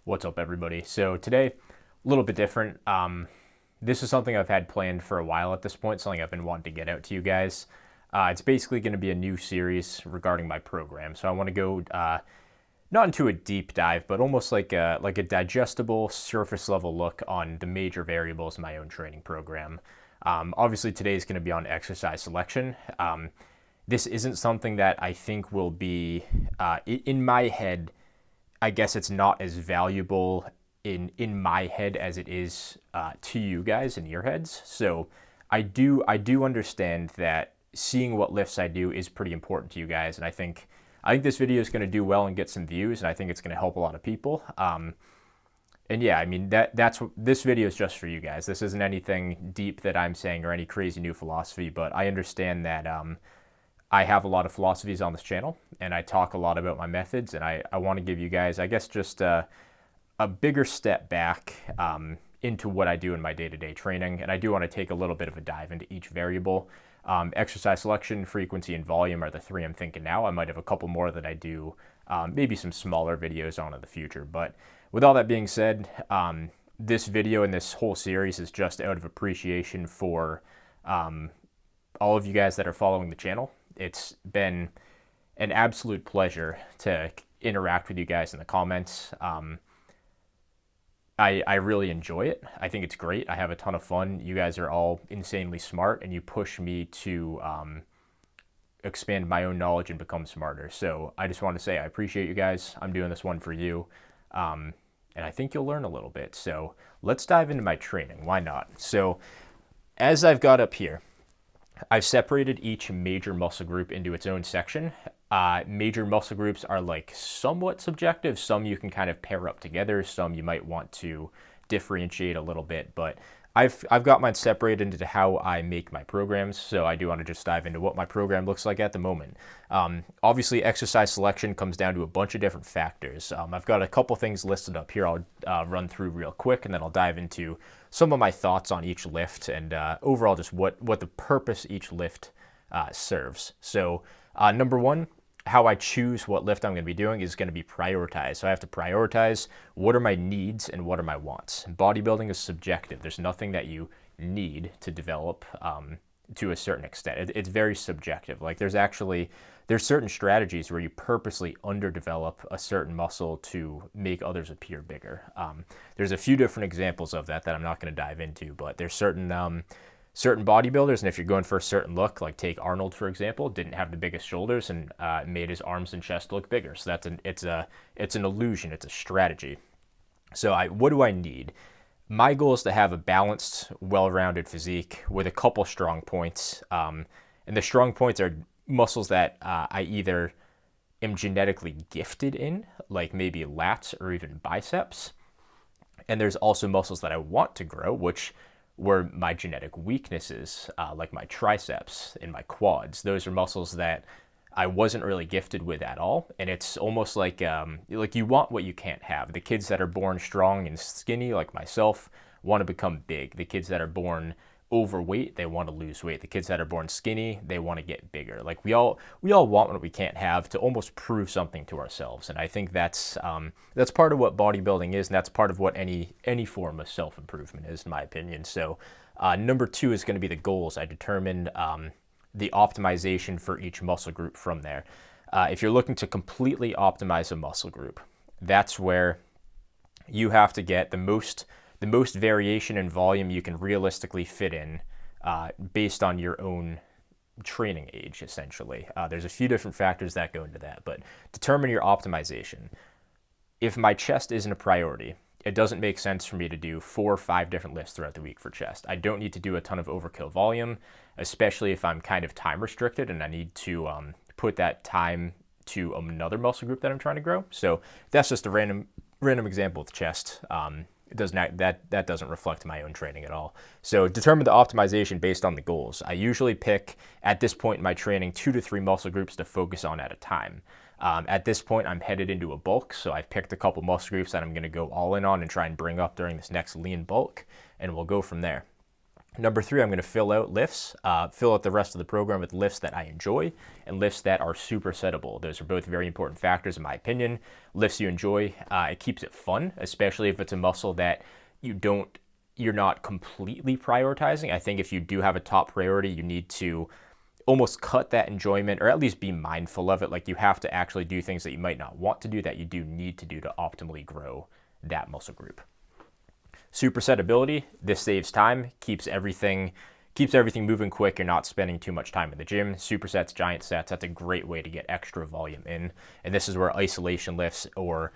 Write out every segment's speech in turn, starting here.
What's up, everybody? So today, a little bit different. This is something I've had planned for a while at this point, something I've been wanting to get out to you guys. It's basically going to be a new series regarding my program. So I want to go not into a deep dive, but almost like a digestible surface level look on the major variables in my own training program. Obviously, today is going to be on exercise selection. This isn't something that I think will be, in my head, I guess it's not as valuable in my head as it is to you guys in your heads. So I do understand that seeing what lifts I do is pretty important to you guys, and I think this video is going to do well and get some views, and I think it's going to help a lot of people. And yeah, I mean that's this video is just for you guys. This isn't anything deep that I'm saying or any crazy new philosophy, but I understand that I have a lot of philosophies on this channel, and I talk a lot about my methods, and I want to give you guys, I guess, just a bigger step back into what I do in my day-to-day training, and I do want to take a little bit of a dive into each variable. Exercise selection, frequency, and volume are the three I'm thinking now. I might have a couple more that I do, maybe some smaller videos on in the future, but with all that being said, this video and this whole series is just out of appreciation for all of you guys that are following the channel. It's been an absolute pleasure to interact with you guys in the comments. I really enjoy it. I think it's great. I have a ton of fun. You guys are all insanely smart, and you push me to expand my own knowledge and become smarter. So I just want to say I appreciate you guys. I'm doing this one for you. And I think you'll learn a little bit. So let's dive into my training. Why not? So as I've got up here, I've separated each major muscle group into its own section. Major muscle groups are like somewhat subjective. Some you can kind of pair up together. Some you might want to differentiate a little bit. But I've got mine separated into how I make my programs. So I do want to just dive into what my program looks like at the moment. Obviously, exercise selection comes down to a bunch of different factors. I've got a couple things listed up here I'll run through real quick, and then I'll dive into some of my thoughts on each lift and overall just what the purpose each lift serves. So number one, how I choose what lift I'm going to be doing is going to be prioritized. So I have to prioritize what are my needs and what are my wants. Bodybuilding is subjective. There's nothing that you need to develop to a certain extent. It's very subjective. Like there's certain strategies where you purposely underdevelop a certain muscle to make others appear bigger. There's a few different examples of that I'm not going to dive into, but there's certain bodybuilders, and if you're going for a certain look, like take Arnold for example, didn't have the biggest shoulders and made his arms and chest look bigger. So it's an illusion. It's a strategy. So what do I need? My goal is to have a balanced, well-rounded physique with a couple strong points. And the strong points are muscles that I either am genetically gifted in, like maybe lats or even biceps. And there's also muscles that I want to grow, which were my genetic weaknesses, like my triceps and my quads. Those are muscles that I wasn't really gifted with at all. And it's almost like you want what you can't have. The kids that are born strong and skinny, like myself, want to become big. The kids that are born overweight, they want to lose weight. The kids that are born skinny, they want to get bigger. Like we all want what we can't have to almost prove something to ourselves. And I think that's part of what bodybuilding is, and that's part of what any form of self-improvement is, in my opinion. So number two is going to be the goals. I determined the optimization for each muscle group from there. If you're looking to completely optimize a muscle group, that's where you have to get the most variation in volume you can realistically fit in based on your own training age, essentially. There's a few different factors that go into that, but determine your optimization. If my chest isn't a priority, it doesn't make sense for me to do 4 or 5 different lifts throughout the week for chest. I don't need to do a ton of overkill volume, especially if I'm kind of time restricted and I need to put that time to another muscle group that I'm trying to grow. So that's just a random example with chest. That doesn't reflect my own training at all. So determine the optimization based on the goals. I usually pick, at this point in my training, 2 to 3 muscle groups to focus on at a time. At this point, I'm headed into a bulk, so I've picked a couple muscle groups that I'm going to go all in on and try and bring up during this next lean bulk, and we'll go from there. Number 3, I'm going to fill out lifts, fill out the rest of the program with lifts that I enjoy and lifts that are supersettable. Those are both very important factors in my opinion. Lifts you enjoy, it keeps it fun, especially if it's a muscle that you're not completely prioritizing. I think if you do have a top priority, you need to almost cut that enjoyment or at least be mindful of it. Like you have to actually do things that you might not want to do that you do need to do to optimally grow that muscle group. Supersettability, this saves time, keeps everything moving quick. You're not spending too much time in the gym. Supersets, giant sets, that's a great way to get extra volume in. And this is where isolation lifts or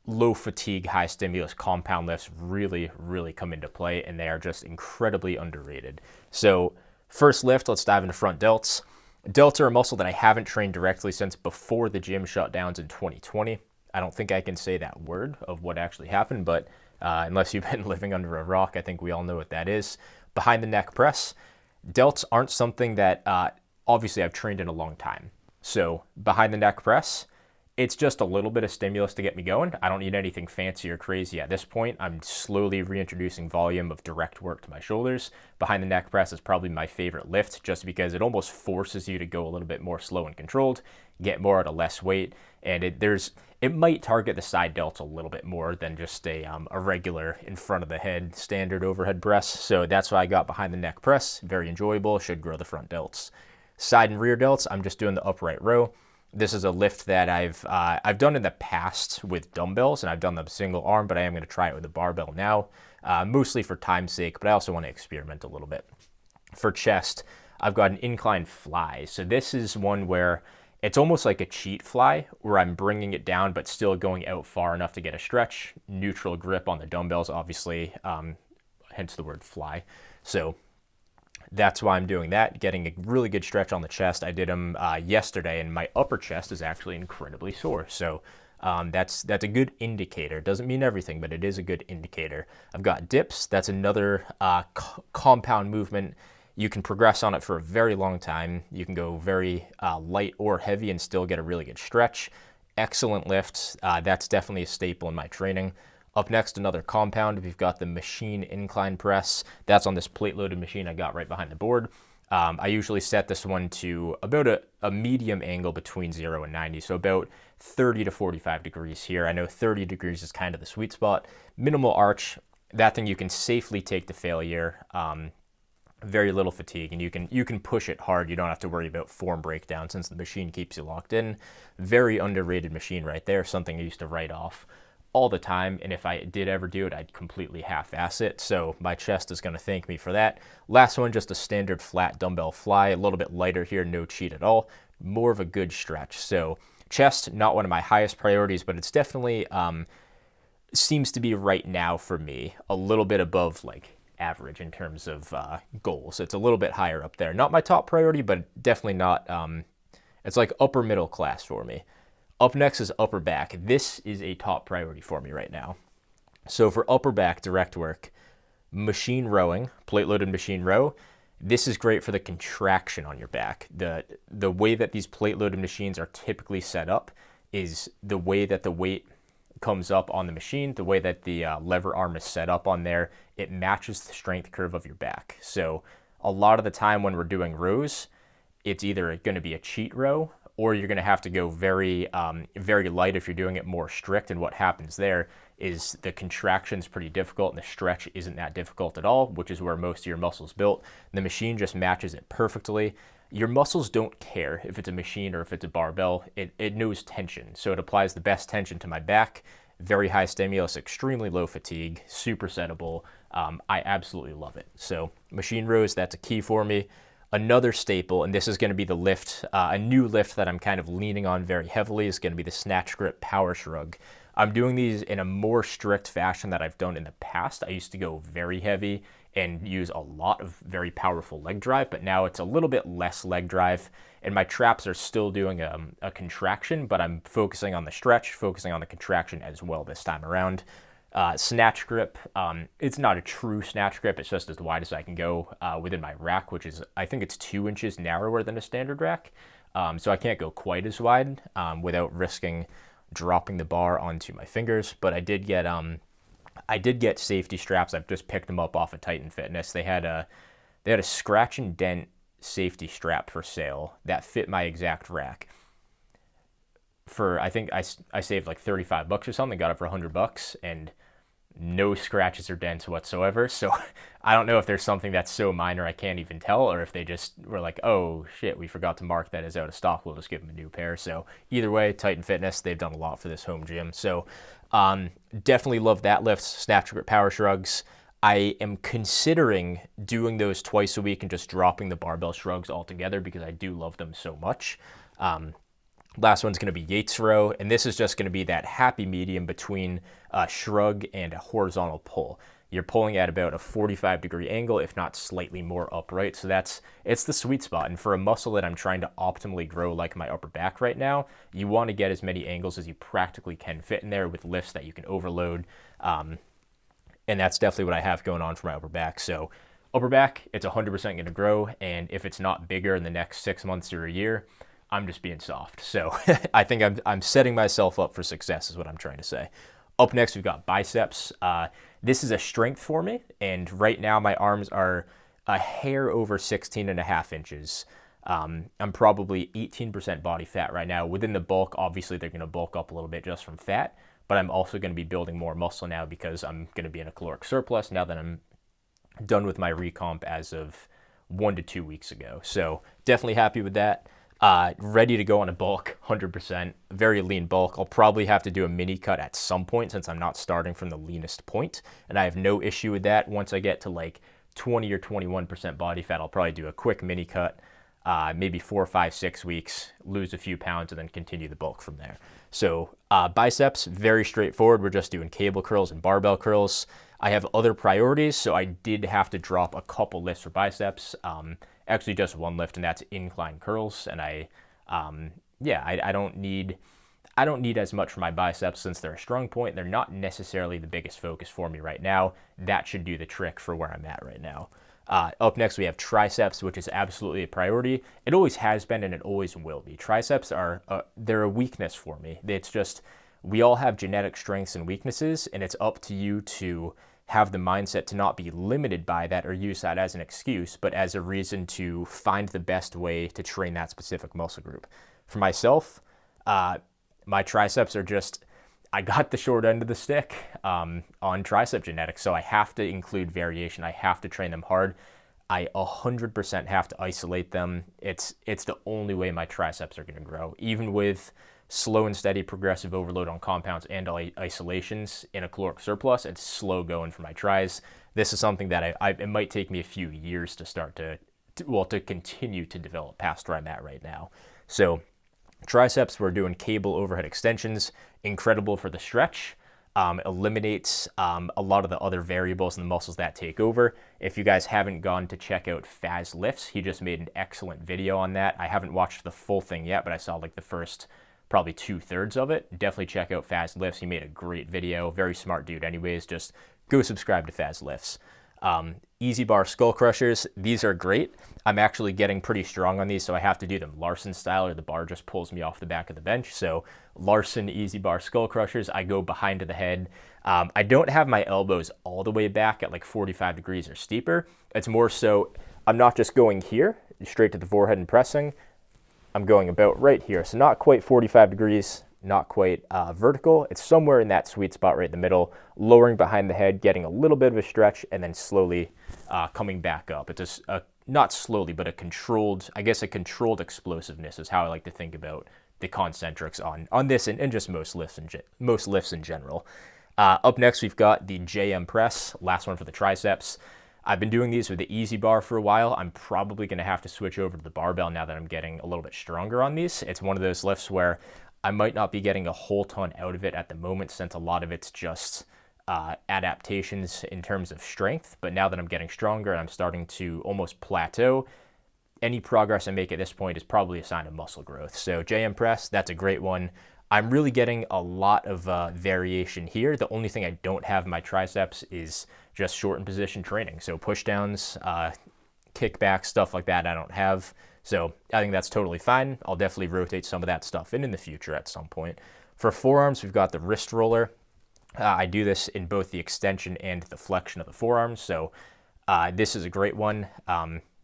low fatigue, high stimulus compound lifts really, really come into play, and they are just incredibly underrated. So first lift, let's dive into front delts. Delts are a muscle that I haven't trained directly since before the gym shutdowns in 2020. I don't think I can say that word of what actually happened, but unless you've been living under a rock, I think we all know what that is. Behind the neck press, delts aren't something that obviously I've trained in a long time. So behind the neck press, it's just a little bit of stimulus to get me going. I don't need anything fancy or crazy at this point. I'm slowly reintroducing volume of direct work to my shoulders. Behind the neck press is probably my favorite lift just because it almost forces you to go a little bit more slow and controlled, get more out of less weight, and it might target the side delts a little bit more than just a regular in front of the head standard overhead press. So that's why I got behind the neck press. Very enjoyable, should grow the front delts. Side and rear delts, I'm just doing the upright row. This is a lift that I've done in the past with dumbbells, and I've done them single arm, but I am going to try it with a barbell now, mostly for time's sake, but I also want to experiment a little bit. For chest, I've got an incline fly. So this is one where it's almost like a cheat fly, where I'm bringing it down, but still going out far enough to get a stretch, neutral grip on the dumbbells, obviously, hence the word fly. So that's why I'm doing that, getting a really good stretch on the chest. I did them yesterday, and my upper chest is actually incredibly sore. So that's a good indicator. Doesn't mean everything, but it is a good indicator. I've got dips. That's another compound movement. You can progress on it for a very long time. You can go very light or heavy and still get a really good stretch. Excellent lifts. That's definitely a staple in my training. Up next, another compound. We've got the machine incline press. That's on this plate-loaded machine I got right behind the board. I usually set this one to about a medium angle between 0 and 90, so about 30 to 45 degrees here. I know 30 degrees is kind of the sweet spot. Minimal arch. That thing you can safely take to failure. Very little fatigue, and you can push it hard. You don't have to worry about form breakdown since the machine keeps you locked in. Very underrated machine right there, something I used to write off all the time, and if I did ever do it, I'd completely half-ass it, so my chest is going to thank me for that. Last one, just a standard flat dumbbell fly, a little bit lighter here, no cheat at all, more of a good stretch. So chest, not one of my highest priorities, but it's definitely seems to be right now for me a little bit above like average in terms of goals. It's a little bit higher up there. Not my top priority, but definitely not, it's like upper middle class for me. Up next is upper back. This is a top priority for me right now. So for upper back direct work, machine rowing, plate-loaded machine row, this is great for the contraction on your back. The way that these plate-loaded machines are typically set up is the way that the weight comes up on the machine, the way that the lever arm is set up on there, it matches the strength curve of your back. So a lot of the time when we're doing rows, it's either going to be a cheat row, or you're going to have to go very light if you're doing it more strict. And what happens there is the contraction's pretty difficult and the stretch isn't that difficult at all, which is where most of your muscles built. The machine just matches it perfectly. Your muscles don't care if it's a machine or if it's a barbell. It knows tension, so it applies the best tension to my back. Very high stimulus, extremely low fatigue, super settable. I absolutely love it. So machine rows, that's a key for me. Another staple, and this is going to be the lift, a new lift that I'm kind of leaning on very heavily, is going to be the snatch grip power shrug. I'm doing these in a more strict fashion that I've done in the past. I used to go very heavy and use a lot of very powerful leg drive, but now it's a little bit less leg drive, and my traps are still doing a contraction, but I'm focusing on the stretch, focusing on the contraction as well this time around. Snatch grip, it's not a true snatch grip, it's just as wide as I can go within my rack, which is, I think it's 2 inches narrower than a standard rack, so I can't go quite as wide without risking dropping the bar onto my fingers. But I did get I did get safety straps. I've just picked them up off of Titan Fitness. They had a scratch and dent safety strap for sale that fit my exact rack. For I think I saved like $35 or something, got it for $100, and no scratches or dents whatsoever. So I don't know if there's something that's so minor I can't even tell, or if they just were like, oh shit, we forgot to mark that as out of stock, we'll just give them a new pair. So either way, Titan Fitness, they've done a lot for this home gym. So definitely love that lift. Snatch grip power shrugs, I am considering doing those twice a week and just dropping the barbell shrugs altogether because I do love them so much. Last one's going to be Yates row, and this is just going to be that happy medium between a shrug and a horizontal pull. You're pulling at about a 45-degree angle, if not slightly more upright. So it's the sweet spot. And for a muscle that I'm trying to optimally grow, like my upper back right now, you want to get as many angles as you practically can fit in there with lifts that you can overload. And that's definitely what I have going on for my upper back. So upper back, it's 100% going to grow. And if it's not bigger in the next 6 months or a year, I'm just being soft. So I think I'm setting myself up for success is what I'm trying to say. Up next, we've got biceps. This is a strength for me. And right now my arms are a hair over 16.5 inches. I'm probably 18% body fat right now. Within the bulk, obviously they're going to bulk up a little bit just from fat, but I'm also going to be building more muscle now because I'm going to be in a caloric surplus now that I'm done with my recomp as of 1 to 2 weeks ago. So definitely happy with that. Ready to go on a bulk, 100%, very lean bulk. I'll probably have to do a mini cut at some point since I'm not starting from the leanest point, and I have no issue with that. Once I get to like 20 or 21% body fat, I'll probably do a quick mini cut, maybe 4, 5, 6 weeks, lose a few pounds, and then continue the bulk from there. So biceps, very straightforward. We're just doing cable curls and barbell curls. I have other priorities, so I did have to drop a couple lifts for biceps. Actually just one lift, and that's incline curls. And I don't need as much for my biceps since they're a strong point. They're not necessarily the biggest focus for me right now. That should do the trick for where I'm at right now. Up next, we have triceps, which is absolutely a priority. It always has been, and it always will be. Triceps they're a weakness for me. It's just, we all have genetic strengths and weaknesses, and it's up to you to have the mindset to not be limited by that or use that as an excuse, but as a reason to find the best way to train that specific muscle group. For myself, my triceps are just, I got the short end of the stick on tricep genetics, so I have to include variation. I have to train them hard. I 100% have to isolate them. It's the only way my triceps are going to grow, even with slow and steady progressive overload on compounds and isolations in a caloric surplus. It's slow going for my tris. This is something that it might take me a few years to start to continue to develop past where I'm at right now. So triceps, we're doing cable overhead extensions, incredible for the stretch. Eliminates a lot of the other variables and the muscles that take over. If you guys haven't gone to check out Faz Lifts, he just made an excellent video on that. I haven't watched the full thing yet, but I saw like the first probably 2/3 of it. Definitely check out Faz Lifts. He made a great video. Very smart dude anyways. Just go subscribe to Faz Lifts. Easy bar skull crushers. These are great. I'm actually getting pretty strong on these, so I have to do them Larson style or the bar just pulls me off the back of the bench. So Larson easy bar skull crushers, I go behind to the head. I don't have my elbows all the way back at like 45 degrees or steeper. It's more so I'm not just going here, straight to the forehead and pressing. I'm going about right here. So not quite 45 degrees, not quite vertical. It's somewhere in that sweet spot right in the middle, lowering behind the head, getting a little bit of a stretch, and then slowly coming back up. It's not slowly, but a controlled explosiveness is how I like to think about the concentrics on this and just most lifts in general. Up next, we've got the JM press, last one for the triceps. I've been doing these with the easy bar for a while. I'm probably going to have to switch over to the barbell now that I'm getting a little bit stronger on these. It's one of those lifts where I might not be getting a whole ton out of it at the moment since a lot of it's just adaptations in terms of strength. But now that I'm getting stronger and I'm starting to almost plateau, any progress I make at this point is probably a sign of muscle growth. So JM press, that's a great one. I'm really getting a lot of variation here. The only thing I don't have in my triceps is just shortened position training. So push downs, kickbacks, stuff like that I don't have. So I think that's totally fine. I'll definitely rotate some of that stuff in the future at some point. For forearms, we've got the wrist roller. I do this in both the extension and the flexion of the forearms. So this is a great one.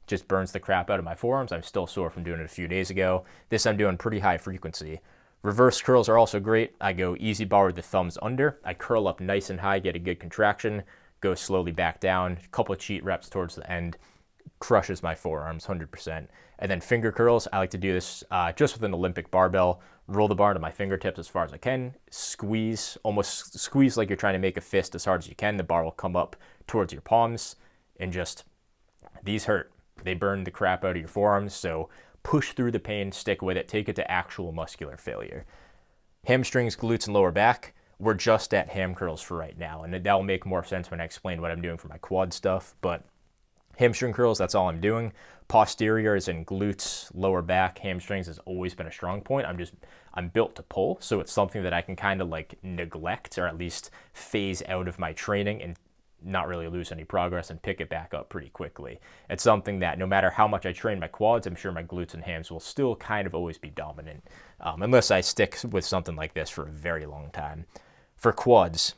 Just burns the crap out of my forearms. I'm still sore from doing it a few days ago. This I'm doing pretty high frequency. Reverse curls are also great. I go easy bar with the thumbs under. I curl up nice and high, get a good contraction, go slowly back down, a couple of cheat reps towards the end, crushes my forearms 100%. And then finger curls, I like to do this just with an Olympic barbell, roll the bar to my fingertips as far as I can, squeeze, almost squeeze like you're trying to make a fist as hard as you can. The bar will come up towards your palms, and just, these hurt. They burn the crap out of your forearms, so push through the pain, stick with it, take it to actual muscular failure. Hamstrings, glutes, and lower back, we're just at ham curls for right now, and that'll make more sense when I explain what I'm doing for my quad stuff, but hamstring curls, that's all I'm doing. Posterior is in glutes, lower back, hamstrings has always been a strong point. I'm built to pull, so it's something that I can kind of like neglect or at least phase out of my training and not really lose any progress and pick it back up pretty quickly. It's something that no matter how much I train my quads, I'm sure my glutes and hams will still kind of always be dominant, unless I stick with something like this for a very long time. For quads,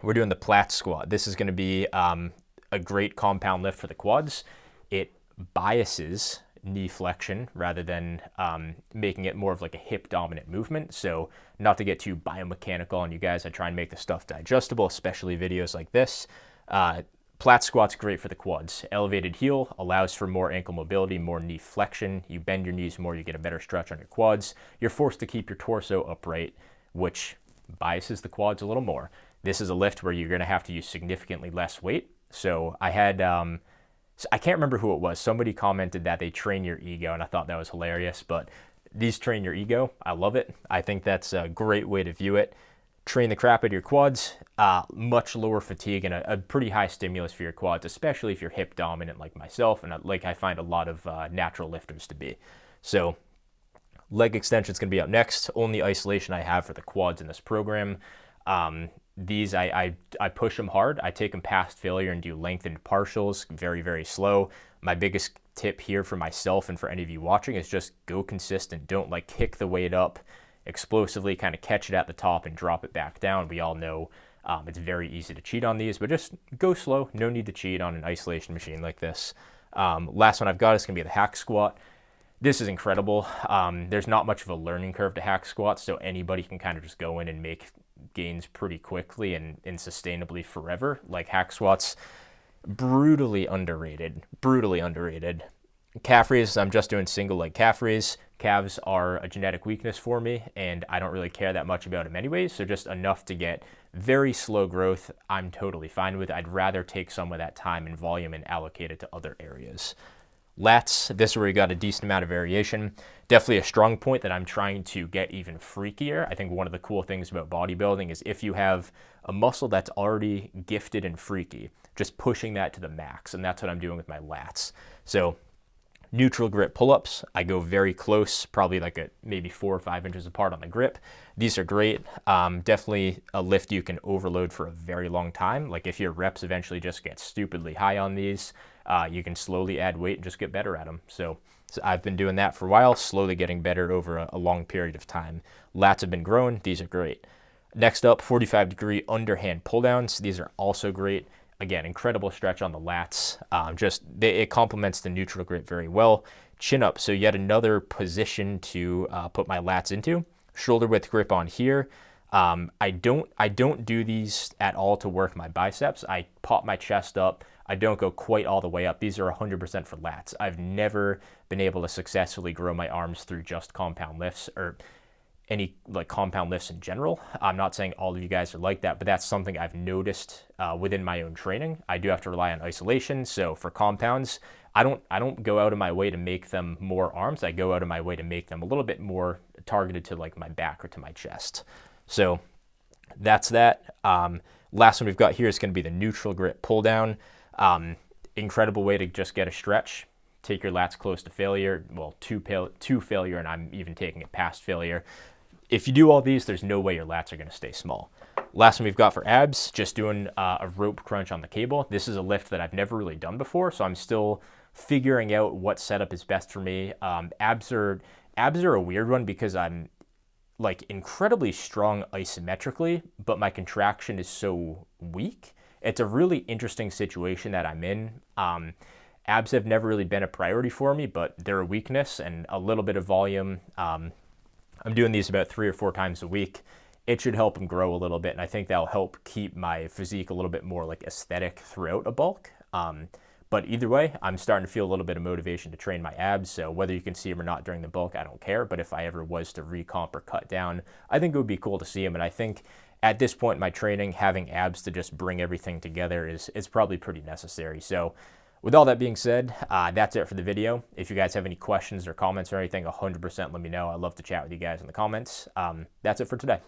we're doing the Platz squat. This is going to be a great compound lift for the quads. It biases knee flexion rather than making it more of like a hip dominant movement. So not to get too biomechanical on you guys, I try and make the stuff digestible, especially videos like this. Platz squat's great for the quads. Elevated heel allows for more ankle mobility, more knee flexion. You bend your knees more, you get a better stretch on your quads. You're forced to keep your torso upright, which biases the quads a little more. This is a lift where you're going to have to use significantly less weight. So I had, I can't remember who it was. Somebody commented that they train your ego, and I thought that was hilarious. But these train your ego. I love it. I think that's a great way to view it. Train the crap out of your quads, much lower fatigue and a pretty high stimulus for your quads, especially if you're hip dominant like myself and like I find a lot of natural lifters to be. So leg extension is going to be up next. Only isolation I have for the quads in this program. These, I push them hard. I take them past failure and do lengthened partials, very, very slow. My biggest tip here for myself and for any of you watching is just go consistent. Don't like kick the weight up explosively, kind of catch it at the top and drop it back down. We all know it's very easy to cheat on these, but just go slow. No need to cheat on an isolation machine like this. Last one I've got is going to be the hack squat. This is incredible. There's not much of a learning curve to hack squats, so anybody can kind of just go in and make gains pretty quickly and sustainably forever. Like hack squats, brutally underrated. Calf raises, I'm just doing single leg calf raise. Calves are a genetic weakness for me, and I don't really care that much about them anyways, so just enough to get very slow growth, I'm totally fine with. I'd rather take some of that time and volume and allocate it to other areas. Lats, this is where you got a decent amount of variation. Definitely a strong point that I'm trying to get even freakier. I think one of the cool things about bodybuilding is if you have a muscle that's already gifted and freaky, just pushing that to the max, and that's what I'm doing with my lats. So neutral grip pull-ups, I go very close, probably like maybe 4 or 5 inches apart on the grip. These are great. Definitely a lift you can overload for a very long time. Like if your reps eventually just get stupidly high on these, you can slowly add weight and just get better at them. So I've been doing that for a while, slowly getting better over a long period of time. Lats have been growing. These are great. Next up, 45-degree underhand pull-downs. These are also great. Again, incredible stretch on the lats. It complements the neutral grip very well. Chin up, so yet another position to put my lats into. Shoulder width grip on here. I don't do these at all to work my biceps. I pop my chest up. I don't go quite all the way up. These are 100% for lats. I've never been able to successfully grow my arms through just compound lifts or any like compound lifts in general. I'm not saying all of you guys are like that, but that's something I've noticed within my own training. I do have to rely on isolation. So for compounds, I don't go out of my way to make them more arms. I go out of my way to make them a little bit more targeted to like my back or to my chest. So that's that. Last one we've got here is going to be the neutral grip pull down. Incredible way to just get a stretch. Take your lats close to failure, well, to failure, and I'm even taking it past failure. If you do all these, there's no way your lats are going to stay small. Last one we've got for abs, just doing a rope crunch on the cable. This is a lift that I've never really done before, so I'm still figuring out what setup is best for me. Abs are a weird one because like incredibly strong isometrically, but my contraction is so weak. It's a really interesting situation that I'm in. Abs have never really been a priority for me, but they're a weakness, and a little bit of volume. I'm doing these about 3 or 4 times a week. It should help them grow a little bit, and I think that'll help keep my physique a little bit more like aesthetic throughout a bulk. But either way, I'm starting to feel a little bit of motivation to train my abs. So whether you can see them or not during the bulk, I don't care. But if I ever was to recomp or cut down, I think it would be cool to see them. And I think at this point in my training, having abs to just bring everything together is probably pretty necessary. So with all that being said, that's it for the video. If you guys have any questions or comments or anything, 100% let me know. I'd love to chat with you guys in the comments. That's it for today.